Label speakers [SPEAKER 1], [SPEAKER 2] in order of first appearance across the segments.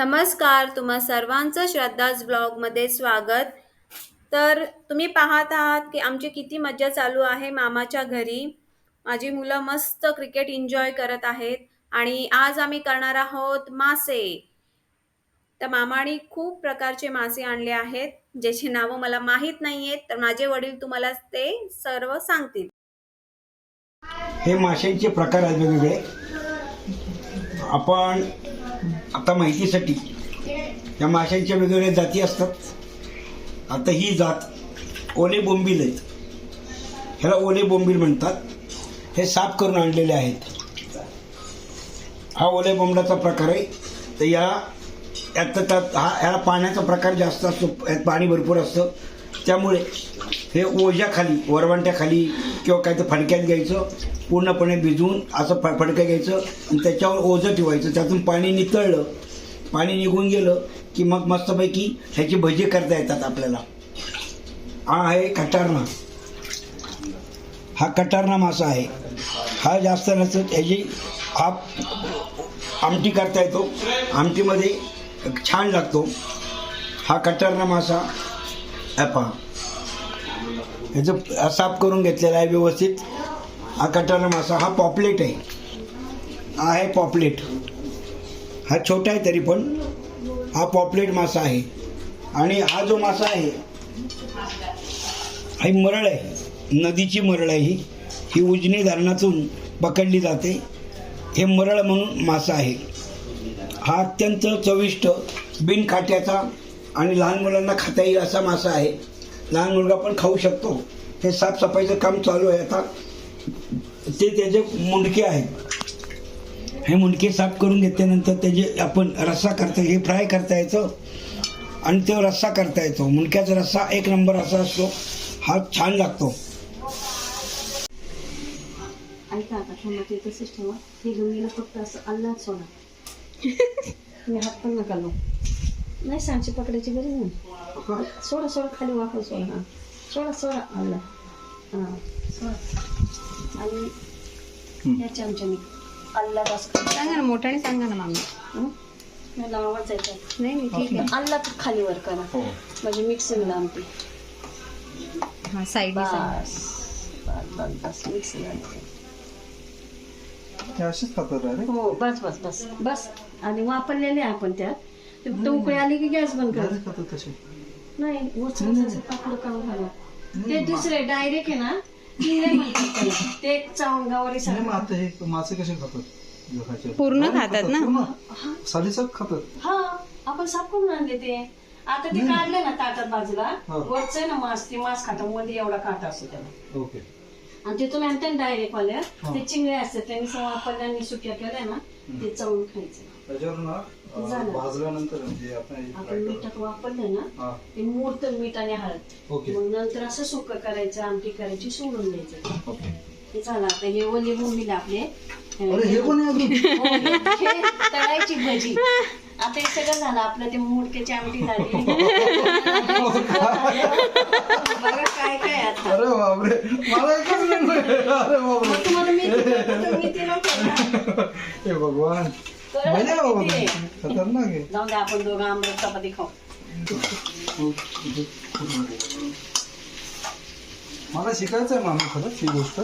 [SPEAKER 1] नमस्कार, तुम्हा सर्वांचं श्रद्धाज ब्लॉगमध्ये स्वागत. तर तुम्ही पाहत आहात की आमची किती मज्जा चालू आहे मामाच्या घरी. माझी मुलं मस्त क्रिकेट एन्जॉय करत आहेत आणि आज आम्ही करणार आहोत मासे. तर मामाने खूप प्रकारचे मासे आणले आहेत, ज्याची नावं मला माहीत नाहीयेत, तर माझे वडील तुम्हाला ते सर्व सांगतील.
[SPEAKER 2] हे माशांचे प्रकार आहेत वेगवेगळे. आपण आता माहितीसाठी या माशांच्या वेगवेगळ्या जाती असतात. आता ही जात ओले बोंबील आहेत, ह्याला ओले बोंबील म्हणतात. हे साफ करून आणलेले आहेत. हा ओले बोंबलाचा प्रकार आहे. तर ह्याला पाण्याचा प्रकार जास्त असतो, यात पाणी भरपूर असतं. त्यामुळे हे ओझ्याखाली वरवंट्याखाली किंवा काय तर फडक्यात घ्यायचं, पूर्णपणे भिजवून असं फडकं घ्यायचं आणि त्याच्यावर ओझं ठेवायचं. त्यातून पाणी नितळलं, पाणी निघून गेलं की मग मस्तपैकी ह्याची भजी करता येतात आपल्याला. हा आहे कटारना. हा कटारना मासा आहे. हा जास्त नसतं, ह्याची हा आमटी करता येतो, आमटीमध्ये छान लागतो हा कटारना मासा. पहा, ह्याचं साफ करून घेतलेला आहे व्यवस्थित. हा कटारना मासा. हा पॉपलेट आहे. हा आहे पॉपलेट. हा छोटा आहे तरी पण हा पॉपलेट मासा आहे. आणि हा जो मासा आहे ही मरळ आहे, नदीची मरळ आहे. ही उजनी धरणातून पकडली जाते. हे मरळ म्हणून मासा आहे. हा अत्यंत चविष्ट, बिन काट्याचा आणि लहान मुलांना खाता येईल असा मासा आहे. लहान मुलगा पण खाऊ शकतो. हे साफसफाईचं काम चालू आहे आता. ते त्याचे मुंडके आहेत. हे मुंडके साफ करून घेतल्यानंतर त्याचे आपण रस्सा करता, हे फ्राय करता येतं आणि तो रस्सा करता येतो. मुंडक्याचा रस्सा एक नंबर असा असतो. हा छान लागतो.
[SPEAKER 3] ऐका आता थांबा, ते तसंच ठेवा. हे घेऊन फक्त असं अल्लाच सोडा. मी हात पण नका लावू. नाही, सांगची पकडायची गरज नाही. सोडा सोडा, खाली वापर सोडा. हां, सोडा सोडा अल्ला. हां, सोडा. आणि या चमच्याने अल्ला बस
[SPEAKER 1] सांगा ना, मोठ्याने सांगा ना मामी.
[SPEAKER 3] मला आवाज येतो.
[SPEAKER 1] नाही नाही, ठीक आहे.
[SPEAKER 3] अल्ला तर खाली वर करा, म्हणजे मिक्सिंग लावते.
[SPEAKER 1] हा, साईड
[SPEAKER 3] बस बस बस, मिक्सिंग लावते. हो, बस बस बस बस. आणि वापरलेले आपण त्यात उकळी आली की गॅस बंद कर. नाही, वचन पापड काढून घाला. ते दुसरे डायरेक्ट आहे ना, ते चावून गावारी सगळं
[SPEAKER 4] मासे कसे खातात?
[SPEAKER 1] पूर्ण खातात ना,
[SPEAKER 4] सालीसात खातात.
[SPEAKER 3] हा, आपण साफ करून आणले ते. आता ते काढले ना ताटात बाजूला, वरच आहे ना मास, ते मास खाता मध्ये एवढा काटा असतो त्याला.
[SPEAKER 4] ओके.
[SPEAKER 3] आणि ते तुम्ही आणता डायरेक्ट वाल्या, ते चिंगळे असतात, त्यांनी वापरल्याने सुक्या केल्या ना, ते चवून खायचं.
[SPEAKER 4] त्याच्यावर ना भाजल्यानंतर म्हणजे
[SPEAKER 3] आपण मीठात वापरलं ना, ते मूर्त मीठ आणि हळद. मग नंतर असं सुकं करायचं, आमटी करायची, सोडून द्यायचं. हे झालं. आता हे ओले बोंबील आपले.
[SPEAKER 4] हे
[SPEAKER 3] तळायची भजी. आता हे सगळं झालं आपलं. ते मुडक्याची आमटी झाली. बघा काय काय आता.
[SPEAKER 4] अरे बापरे, मला
[SPEAKER 3] तुम्हाला मेथी नको.
[SPEAKER 4] हे भगवान, खतरनाक आहे.
[SPEAKER 3] जाऊन द्या, आपण दोघं आंबट चपाती खाऊ.
[SPEAKER 4] मला शिकायचं आहे मामी खरंच ही गोष्ट.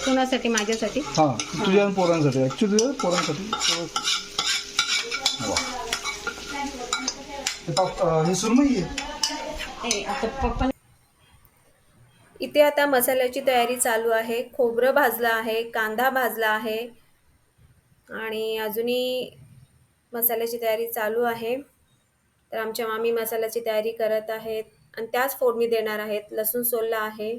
[SPEAKER 1] कोणासाठी? माझ्यासाठी.
[SPEAKER 4] हा, तुझ्या पोरांसाठी. ऍक्च्युली तुझ्या पोरांसाठी. हे सुरमई आहे.
[SPEAKER 3] आता पप्पा
[SPEAKER 1] इथे आता मसाल्याची तयारी चालू आहे. खोबरं भाजलं आहे, कांदा भाजला आहे आणि अजूनही मसाल्याची तयारी चालू आहे. तर आमच्या मामी मसाल्याची तयारी करत आहेत आणि त्याच फोडणी देणार आहेत. लसूण सोलला आहे.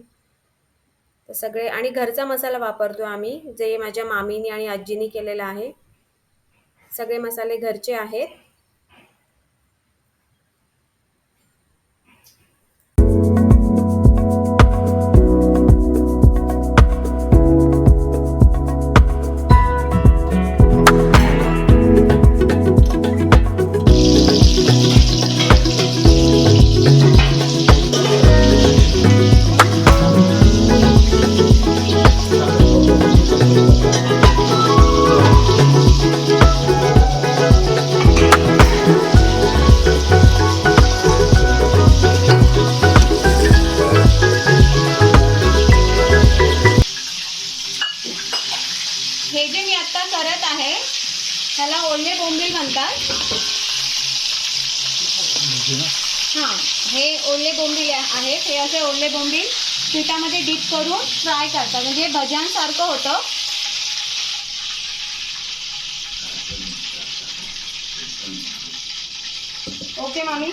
[SPEAKER 1] तर सगळे आणि घरचा मसाला वापरतो आम्ही, जे माझ्या मामीनी आणि आजीनी केलेला आहे. सगळे मसाले घरचे आहेत. करत आहे. ह्याला ओले बोंबील म्हणतात. हां, हे ओले बोंबील आहेत. हे असे ओले बोंबील पिठामध्ये डीप करून फ्राय करतात, म्हणजे भज्यांसारखं होतं. ओके मामी.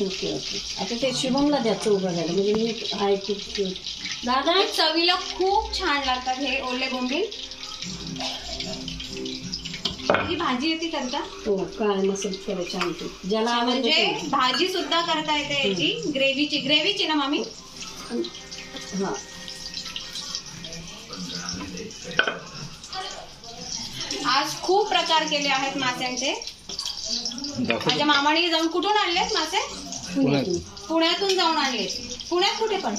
[SPEAKER 3] Okay okay. आता ते शुभमला द्या चव बघायला, म्हणजे मी आहे की दादा.
[SPEAKER 1] हे चवीला खूप छान लागतात हे ओले बोंबील. ही भाजी येते करता,
[SPEAKER 3] हो काय मसाला करायची आमची ज्याला आवडते
[SPEAKER 1] म्हणजे
[SPEAKER 3] ते.
[SPEAKER 1] भाजी सुद्धा करता येते याची. ग्रेव्हीची ना मामी.
[SPEAKER 3] हा
[SPEAKER 1] आज खूप प्रकार केले आहेत माशांचे. माझ्या मामाने जाऊन कुठून आणलेत मासे?
[SPEAKER 3] पुण्यातून.
[SPEAKER 1] पुण्यातून जाऊन आणलेत. पुण्यात कुठे पण?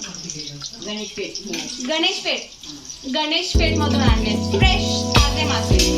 [SPEAKER 1] गणेशपेठ मधून आणलेत फ्रेश ताजे मासे.